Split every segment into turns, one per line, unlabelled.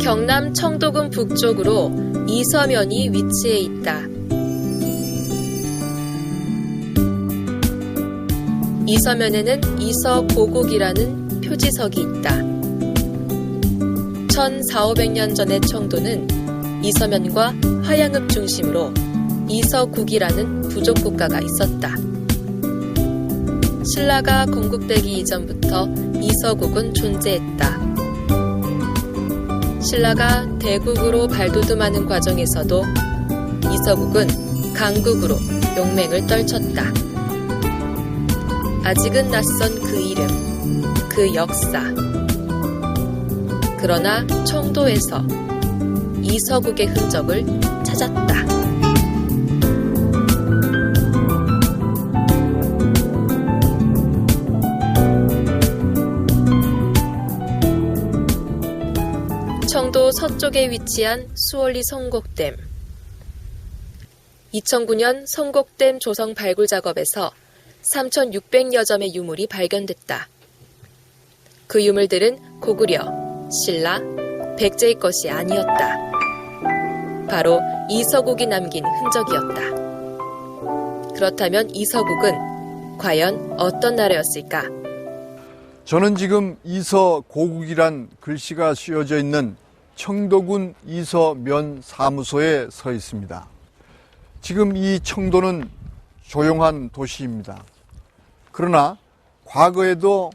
경남 청도군 북쪽으로 이서면이 위치해 있다. 이서면에는 이서고국이라는 표지석이 있다. 1400~500년 전의 청도는 이서면과 화양읍 중심으로 이서국이라는 부족국가가 있었다. 신라가 건국되기 이전부터 이서국은 존재했다. 신라가 대국으로 발돋움하는 과정에서도 이서국은 강국으로 용맹을 떨쳤다. 아직은 낯선 그 이름, 그 역사. 그러나 청도에서 이서국의 흔적을 찾았다. 청도 서쪽에 위치한 수월리 성곡댐. 2009년 성곡댐 조성 발굴 작업에서 3,600여 점의 유물이 발견됐다. 그 유물들은 고구려, 신라, 백제의 것이 아니었다. 바로 이서국이 남긴 흔적이었다. 그렇다면 이서국은 과연 어떤 나라였을까?
저는 지금 이서고국이란 글씨가 씌워져 있는 청도군 이서면 사무소에 서 있습니다. 지금 이 청도는 조용한 도시입니다. 그러나 과거에도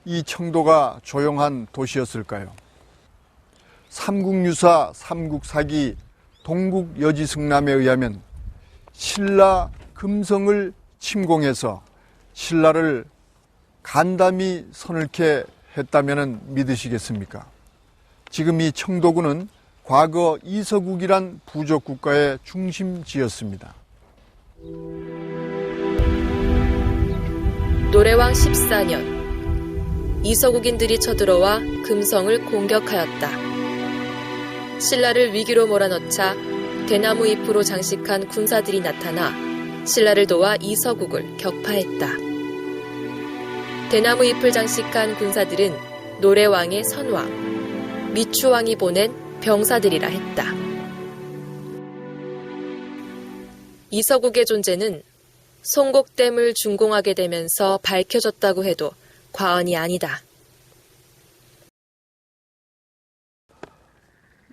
이 청도가 조용한 도시였을까요? 삼국유사, 삼국사기, 동국여지승남에 의하면 신라 금성을 침공해서 신라를 간담이 서늘케 했다면 믿으시겠습니까? 지금 이 청도군은 과거 이서국이란 부족국가의 중심지였습니다.
노래왕 14년 이서국인들이 쳐들어와 금성을 공격하였다. 신라를 위기로 몰아넣자 대나무 잎으로 장식한 군사들이 나타나 신라를 도와 이서국을 격파했다. 대나무 잎을 장식한 군사들은 노래왕의 선왕, 미추왕이 보낸 병사들이라 했다. 이서국의 존재는 성곡댐을 준공하게 되면서 밝혀졌다고 해도 과언이 아니다.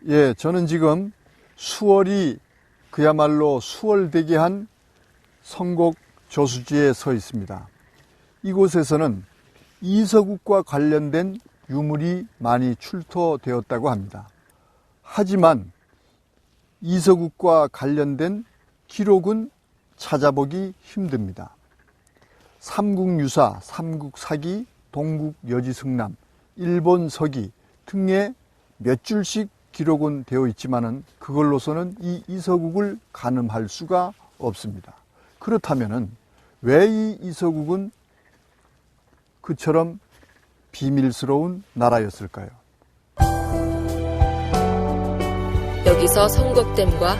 예, 저는 지금 수월이 그야말로 수월대기한 성곡 저수지에 서 있습니다. 이곳에서는 이서국과 관련된 유물이 많이 출토되었다고 합니다. 하지만 이서국과 관련된 기록은 찾아보기 힘듭니다. 삼국유사, 삼국사기, 동국여지승남, 일본서기 등에 몇 줄씩 기록은 되어 있지만은 그걸로서는 이 이서국을 가늠할 수가 없습니다. 그렇다면은 왜 이 이서국은 그처럼 비밀스러운 나라였을까요?
여기서 성곡댐과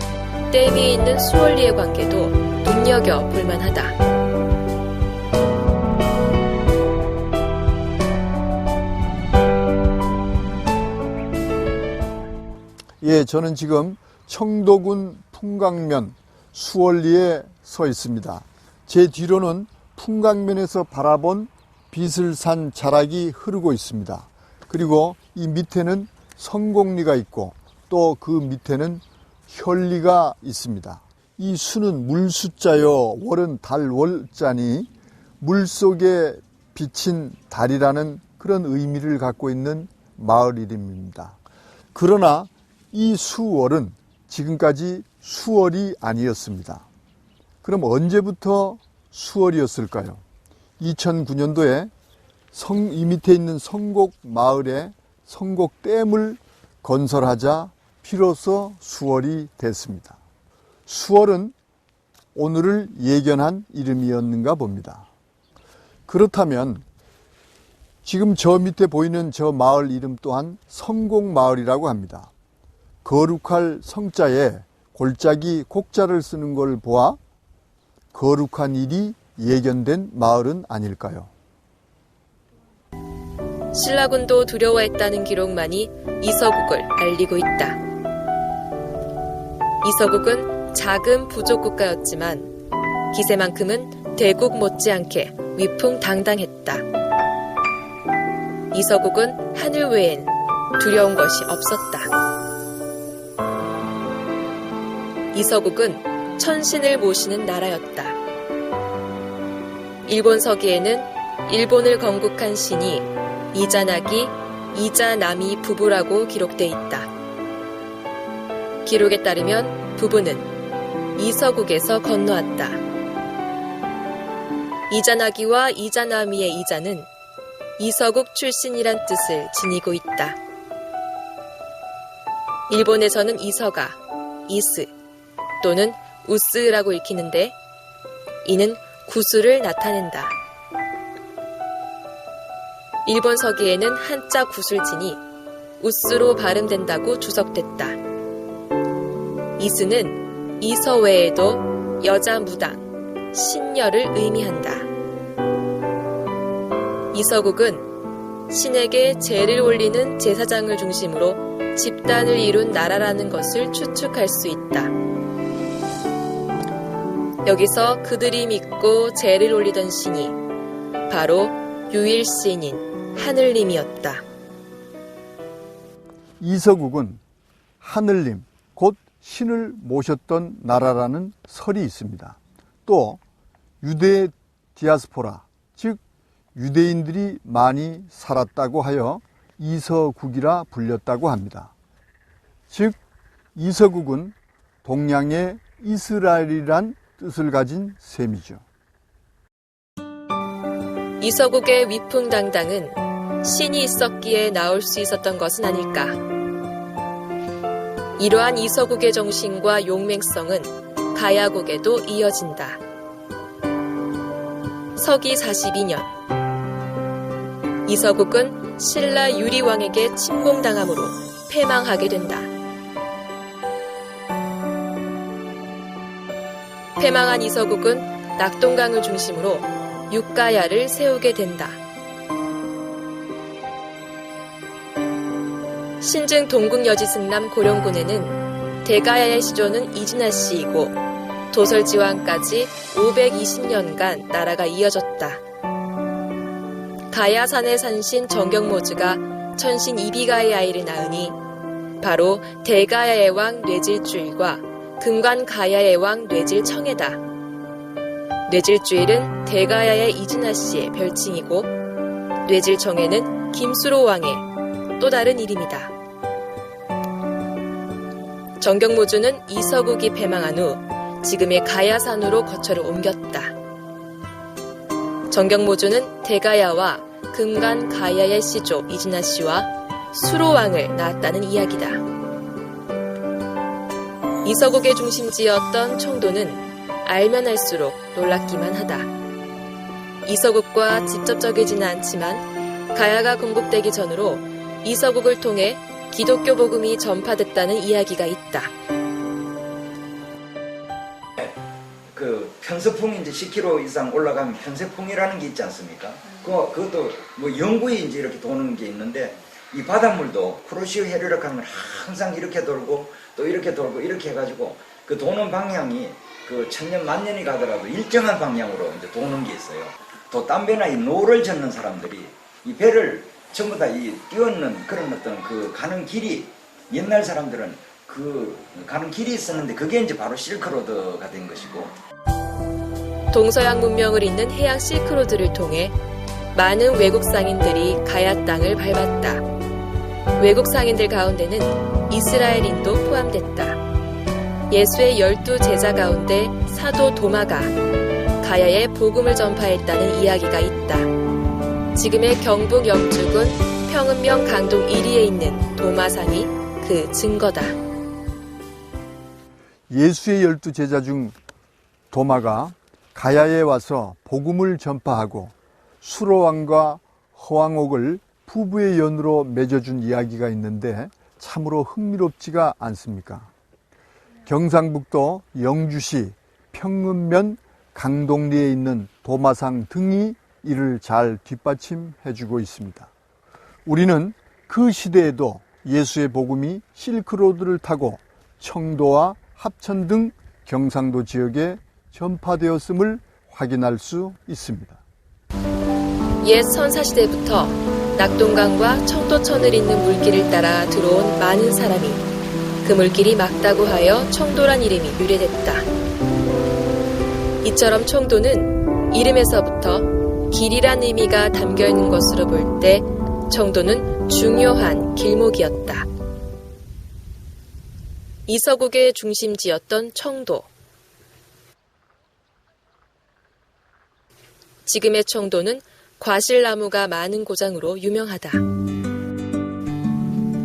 댐 위에 있는 수월리의 관계도 눈여겨볼 만하다.
예, 저는 지금 청도군 풍광면 수월리에 서 있습니다. 제 뒤로는 풍광면에서 바라본 비슬산 자락이 흐르고 있습니다. 그리고 이 밑에는 성곡리가 있고 또 그 밑에는 혈리가 있습니다. 이 수는 물수자요, 월은 달 월자니 물속에 비친 달이라는 그런 의미를 갖고 있는 마을 이름입니다. 그러나 이 수월은 지금까지 수월이 아니었습니다. 그럼 언제부터 수월이었을까요? 2009년도에 이 밑에 있는 성곡 마을에 성곡댐을 건설하자 비로소 수월이 됐습니다. 수월은 오늘을 예견한 이름이었는가 봅니다. 그렇다면 지금 저 밑에 보이는 저 마을 이름 또한 성곡마을이라고 합니다. 거룩할 성자에 골짜기 곡자를 쓰는 걸 보아 거룩한 일이 예견된 마을은 아닐까요?
신라군도 두려워했다는 기록만이 이서국을 알리고 있다. 이서국은 작은 부족 국가였지만 기세만큼은 대국 못지않게 위풍당당했다. 이서국은 하늘 외엔 두려운 것이 없었다. 이서국은 천신을 모시는 나라였다. 일본 서기에는 일본을 건국한 신이 이자나기, 이자나미 부부라고 기록돼 있다. 기록에 따르면 부부는 이서국에서 건너왔다. 이자나기와 이자나미의 이자는 이서국 출신이란 뜻을 지니고 있다. 일본에서는 이서가 이스 또는 우스라고 읽히는데 이는 구수를 나타낸다. 일본 서기에는 한자 구술진이 우스로 발음된다고 주석됐다. 이스는 이서 외에도 여자 무당, 신녀를 의미한다. 이서국은 신에게 제를 올리는 제사장을 중심으로 집단을 이룬 나라라는 것을 추측할 수 있다. 여기서 그들이 믿고 제를 올리던 신이 바로 유일신인 하늘님이었다.
이서국은 하늘님, 곧 신을 모셨던 나라라는 설이 있습니다. 또 유대 디아스포라, 즉 유대인들이 많이 살았다고 하여 이서국이라 불렸다고 합니다. 즉 이서국은 동양의 이스라엘이란 뜻을 가진 셈이죠.
이서국의 위풍당당은 신이 있었기에 나올 수 있었던 것은 아닐까. 이러한 이서국의 정신과 용맹성은 가야국에도 이어진다. 서기 42년 이서국은 신라 유리왕에게 침공당함으로 패망하게 된다. 패망한 이서국은 낙동강을 중심으로 육가야를 세우게 된다. 신증 동국여지승남 고령군에는 대가야의 시조는 이진아씨이고 도설지왕까지 520년간 나라가 이어졌다. 가야산의 산신 정경모즈가 천신 이비가의 아이를 낳으니 바로 대가야의 왕 뇌질주일과 금관가야의 왕 뇌질청해다. 뇌질주일은 대가야의 이진아씨의 별칭이고 뇌질청해는 김수로 왕의 또 다른 이름이다. 정경모주는 이서국이 패망한 후 지금의 가야산으로 거처를 옮겼다. 정경모주는 대가야와 금관가야의 시조 이진아씨와 수로왕을 낳았다는 이야기다. 이서국의 중심지였던 청도는 알면 알수록 놀랍기만 하다. 이서국과 직접적이지는 않지만 가야가 건국되기 전으로 이서국을 통해 기독교 복음이 전파됐다는 이야기가 있다.
그 편서풍이 이제 10km 이상 올라가면 편서풍이라는 게 있지 않습니까? 그것도 뭐 영구히 이제 이렇게 도는 게 있는데 이 바닷물도 쿠로시오 해류력 하면 항상 이렇게 돌고 또 이렇게 돌고 이렇게 해가지고 그 도는 방향이 그 천년 만년이 가더라도 일정한 방향으로 이제 도는 게 있어요. 또 땀배나 이 노를 젓는 사람들이 이 배를 전부 다 이 띄얹는 그런 어떤 그 가는 길이 옛날 사람들은 그 가는 길이 있었는데 그게 이제 바로 실크로드가 된 것이고
동서양 문명을 잇는 해양 실크로드를 통해 많은 외국 상인들이 가야 땅을 밟았다. 외국 상인들 가운데는 이스라엘인도 포함됐다. 예수의 12제자 가운데 사도 도마가 가야에 복음을 전파했다는 이야기가 있다. 지금의 경북 영주군 평은면 강동 1리에 있는 도마상이 그 증거다.
예수의 12제자 중 도마가 가야에 와서 복음을 전파하고 수로왕과 허왕옥을 부부의 연으로 맺어준 이야기가 있는데 참으로 흥미롭지가 않습니까? 경상북도 영주시 평은면 강동리에 있는 도마상 등이 이를 잘 뒷받침해주고 있습니다. 우리는 그 시대에도 예수의 복음이 실크로드를 타고 청도와 합천 등 경상도 지역에 전파되었음을 확인할 수 있습니다.
옛 선사시대부터 낙동강과 청도천을 잇는 물길을 따라 들어온 많은 사람이 그 물길이 막다고 하여 청도란 이름이 유래됐다. 이처럼 청도는 이름에서부터 길이란 의미가 담겨있는 것으로 볼 때 청도는 중요한 길목이었다. 이서국의 중심지였던 청도. 지금의 청도는 과실나무가 많은 고장으로 유명하다.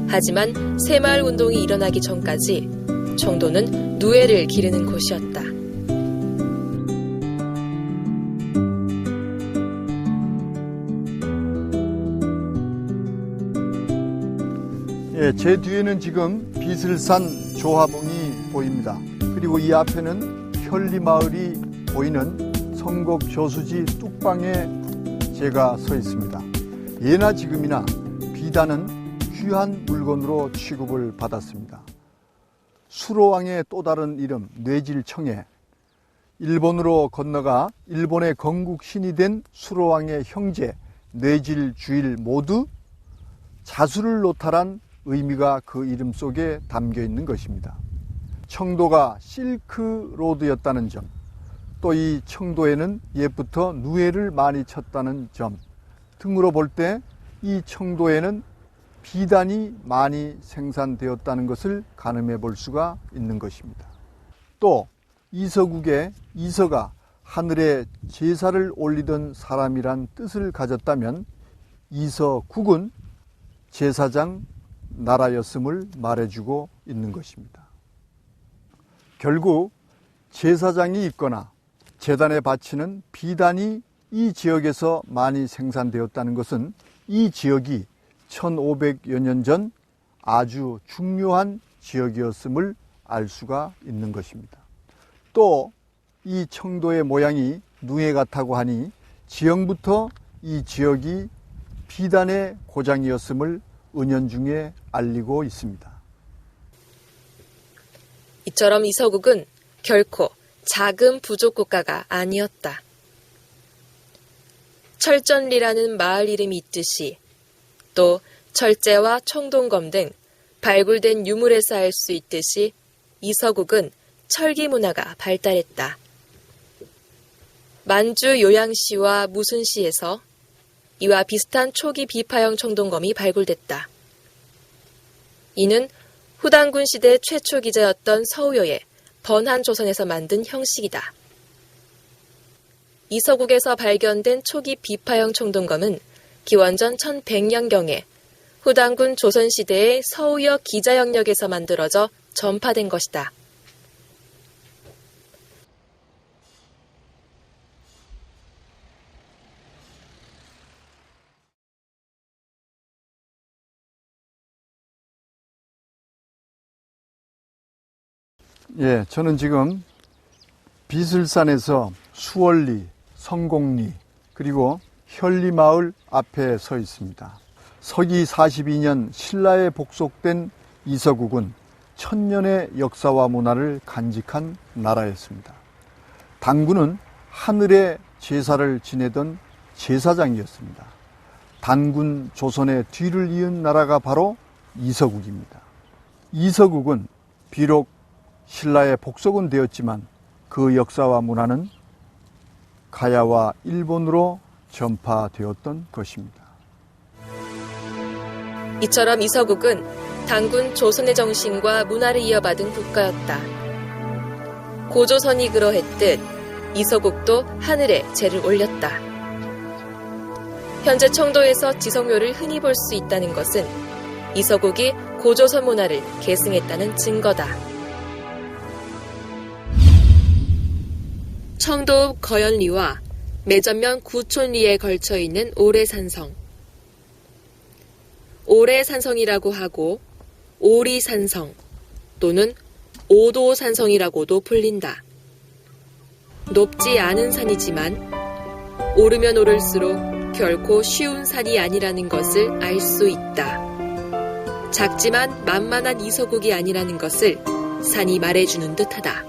하지만 새마을 운동이 일어나기 전까지 청도는 누에를 기르는 곳이었다.
제 뒤에는 지금 비슬산 조화봉이 보입니다. 그리고 이 앞에는 현리마을이 보이는 성곡 저수지 뚝방에 제가 서 있습니다. 예나 지금이나 비단은 귀한 물건으로 취급을 받았습니다. 수로왕의 또 다른 이름 뇌질청에 일본으로 건너가 일본의 건국신이 된 수로왕의 형제 뇌질주일 모두 자수를 노탈한 의미가 그 이름 속에 담겨 있는 것입니다. 청도가 실크로드였다는 점, 또 이 청도에는 옛부터 누에를 많이 쳤다는 점 등으로 볼 때 이 청도에는 비단이 많이 생산되었다는 것을 가늠해 볼 수가 있는 것입니다. 또 이서국의 이서가 하늘에 제사를 올리던 사람이란 뜻을 가졌다면 이서국은 제사장 나라였음을 말해주고 있는 것입니다. 결국 제사장이 있거나 제단에 바치는 비단이 이 지역에서 많이 생산되었다는 것은 이 지역이 1500여 년 전 아주 중요한 지역이었음을 알 수가 있는 것입니다. 또 이 청도의 모양이 누에 같다고 하니 지형부터 이 지역이 비단의 고장이었음을 은연중에 알리고 있습니다.
이처럼 이서국은 결코 작은 부족 국가가 아니었다. 철전리라는 마을 이름이 있듯이 또 철제와 청동검 등 발굴된 유물에 쌓일 수 있듯이 이서국은 철기 문화가 발달했다. 만주 요양시와 무순시에서 이와 비슷한 초기 비파형 청동검이 발굴됐다. 이는 후당군 시대 최초 기자였던 서우여의 번한조선에서 만든 형식이다. 이서국에서 발견된 초기 비파형 청동검은 기원전 1100년경에 후당군 조선시대의 서우여 기자 영역에서 만들어져 전파된 것이다.
저는 지금 비슬산에서 수월리, 성곡리, 그리고 현리마을 앞에 서 있습니다. 서기 42년 신라에 복속된 이서국은 천년의 역사와 문화를 간직한 나라였습니다. 단군은 하늘의 제사를 지내던 제사장이었습니다. 단군 조선의 뒤를 이은 나라가 바로 이서국입니다. 이서국은 비록 신라의 복속은 되었지만 그 역사와 문화는 가야와 일본으로 전파되었던 것입니다.
이처럼 이서국은 단군 조선의 정신과 문화를 이어받은 국가였다. 고조선이 그러했듯 이서국도 하늘에 제를 올렸다. 현재 청도에서 지성묘를 흔히 볼 수 있다는 것은 이서국이 고조선 문화를 계승했다는 증거다. 청도 거연리와 매전면 구촌리에 걸쳐 있는 오래산성. 오래산성이라고 하고 오리산성 또는 오도산성이라고도 불린다. 높지 않은 산이지만 오르면 오를수록 결코 쉬운 산이 아니라는 것을 알 수 있다. 작지만 만만한 이서국이 아니라는 것을 산이 말해주는 듯하다.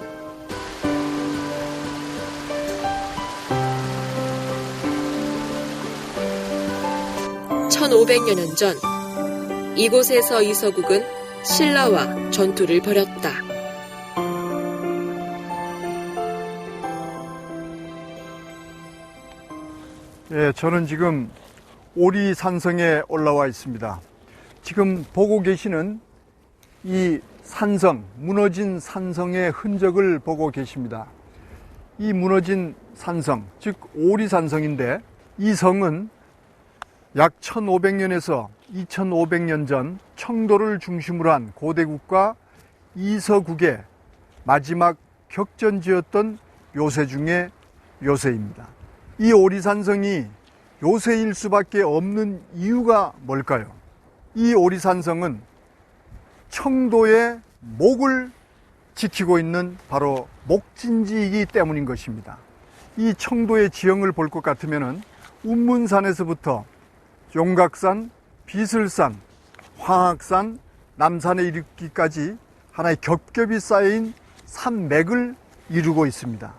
(1500여 년) 전 이곳에서 이서국은 신라와 전투를 벌였다.
저는 지금 오리산성에 올라와 있습니다. 지금 보고 계시는 이 산성, 무너진 산성의 흔적을 보고 계십니다. 이 무너진 산성, 즉 오리산성인데, 이 성은 약 1500년에서 2500년 전 청도를 중심으로 한 고대국가 이서국의 마지막 격전지였던 요새 중에 요새입니다. 이 오리산성이 요새일 수밖에 없는 이유가 뭘까요? 이 오리산성은 청도의 목을 지키고 있는 바로 목진지이기 때문인 것입니다. 이 청도의 지형을 볼 것 같으면 운문산에서부터 용각산, 비슬산, 황악산, 남산에 이르기까지 하나의 겹겹이 쌓인 산맥을 이루고 있습니다.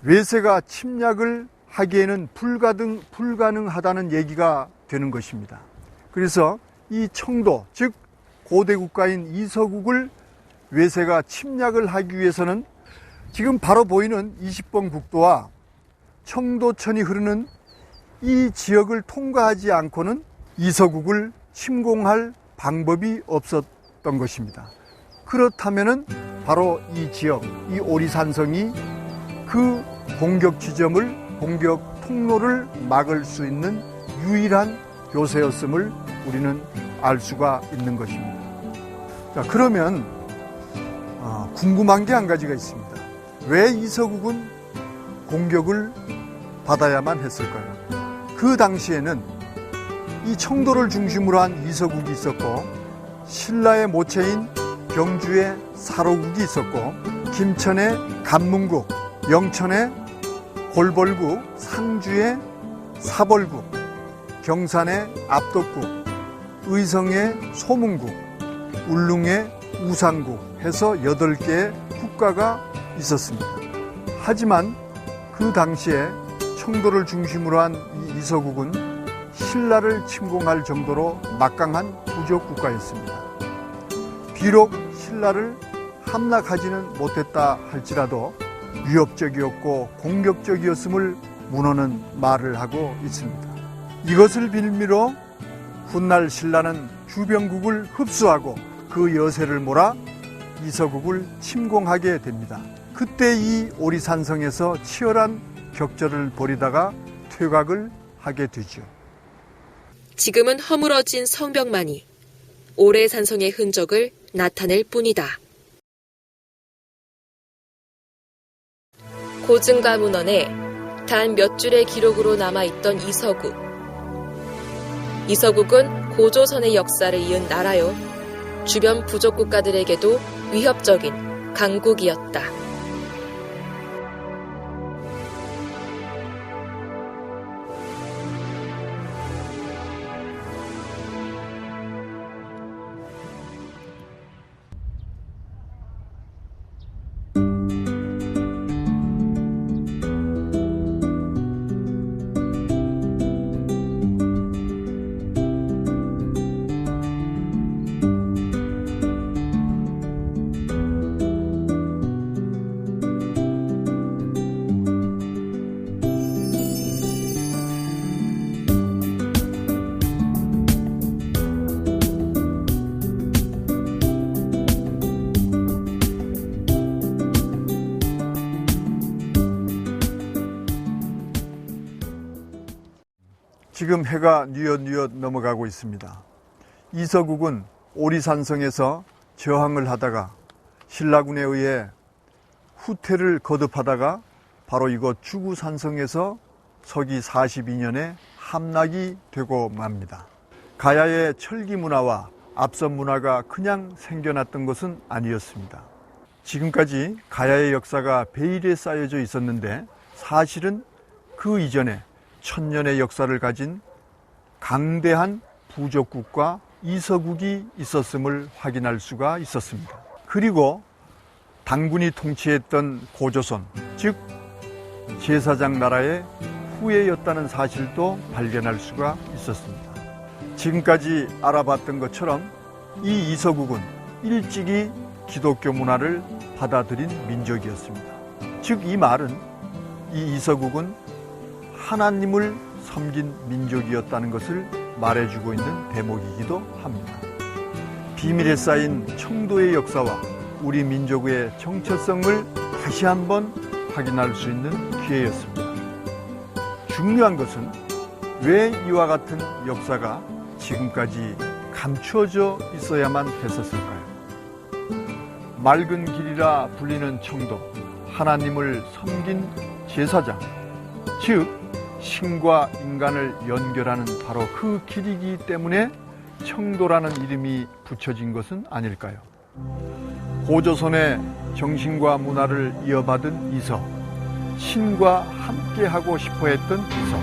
외세가 침략을 하기에는 불가능하다는 얘기가 되는 것입니다. 그래서 이 청도, 즉 고대 국가인 이서국을 외세가 침략을 하기 위해서는 지금 바로 보이는 20번 국도와 청도천이 흐르는 이 지역을 통과하지 않고는 이서국을 침공할 방법이 없었던 것입니다. 그렇다면은 바로 이 지역, 이 오리산성이 그 공격 지점을, 공격 통로를 막을 수 있는 유일한 요새였음을 우리는 알 수가 있는 것입니다. 자, 그러면 궁금한 게 한 가지가 있습니다. 왜 이서국은 공격을 받아야만 했을까요? 그 당시에는 이 청도를 중심으로 한 이서국이 있었고, 신라의 모체인 경주의 사로국이 있었고, 김천의 간문국, 영천의 골벌국, 상주의 사벌국, 경산의 압덕국, 의성의 소문국, 울릉의 우상국 해서 8개의 국가가 있었습니다. 하지만 그 당시에 청도를 중심으로 한 이 이서국은 신라를 침공할 정도로 막강한 부족 국가였습니다. 비록 신라를 함락하지는 못했다 할지라도 위협적이었고 공격적이었음을 문헌은 말을 하고 있습니다. 이것을 빌미로 훗날 신라는 주변국을 흡수하고 그 여세를 몰아 이서국을 침공하게 됩니다. 그때 이 오리산성에서 치열한 격전을 벌이다가 퇴각을 하게 되죠.
지금은 허물어진 성벽만이 오래산성의 흔적을 나타낼 뿐이다. 고증과 문헌에 단 몇 줄의 기록으로 남아있던 이서국. 이서국은 고조선의 역사를 이은 나라요, 주변 부족 국가들에게도 위협적인 강국이었다.
지금 해가 뉘엿뉘엿 넘어가고 있습니다. 이서국은 오리산성에서 저항을 하다가 신라군에 의해 후퇴를 거듭하다가 바로 이곳 주구산성에서 서기 42년에 함락이 되고 맙니다. 가야의 철기 문화와 앞선 문화가 그냥 생겨났던 것은 아니었습니다. 지금까지 가야의 역사가 베일에 쌓여져 있었는데 사실은 그 이전에 천년의 역사를 가진 강대한 부족국가 이서국이 있었음을 확인할 수가 있었습니다. 그리고 당군이 통치했던 고조선, 즉 제사장 나라의 후예였다는 사실도 발견할 수가 있었습니다. 지금까지 알아봤던 것처럼 이 이서국은 일찍이 기독교 문화를 받아들인 민족이었습니다. 즉 이 말은 이 이서국은 하나님을 섬긴 민족이었다는 것을 말해주고 있는 대목이기도 합니다. 비밀에 쌓인 청도의 역사와 우리 민족의 정체성을 다시 한번 확인할 수 있는 기회였습니다. 중요한 것은 왜 이와 같은 역사가 지금까지 감추어져 있어야만 했었을까요? 맑은 길이라 불리는 청도, 하나님을 섬긴 제사장, 즉 신과 인간을 연결하는 바로 그 길이기 때문에 청도라는 이름이 붙여진 것은 아닐까요? 고조선의 정신과 문화를 이어받은 이서, 신과 함께하고 싶어했던 이서,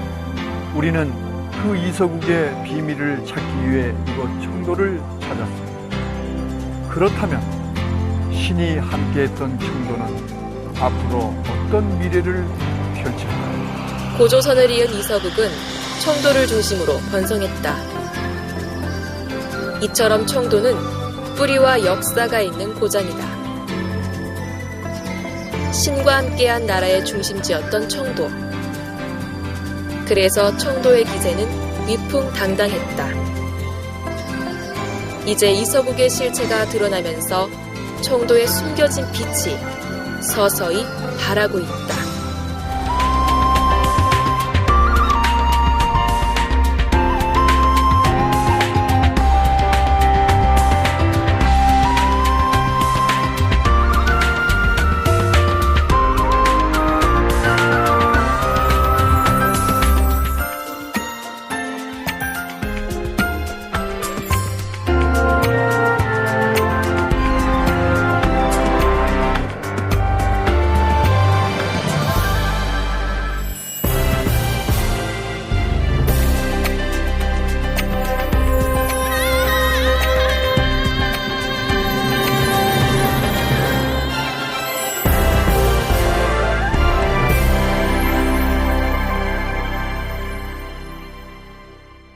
우리는 그 이서국의 비밀을 찾기 위해 이곳 청도를 찾았습니다. 그렇다면 신이 함께했던 청도는 앞으로 어떤 미래를 펼칠까요?
고조선을 이은 이서국은 청도를 중심으로 번성했다. 이처럼 청도는 뿌리와 역사가 있는 고장이다. 신과 함께한 나라의 중심지였던 청도. 그래서 청도의 기세는 위풍당당했다. 이제 이서국의 실체가 드러나면서 청도에 숨겨진 빛이 서서히 발하고 있다.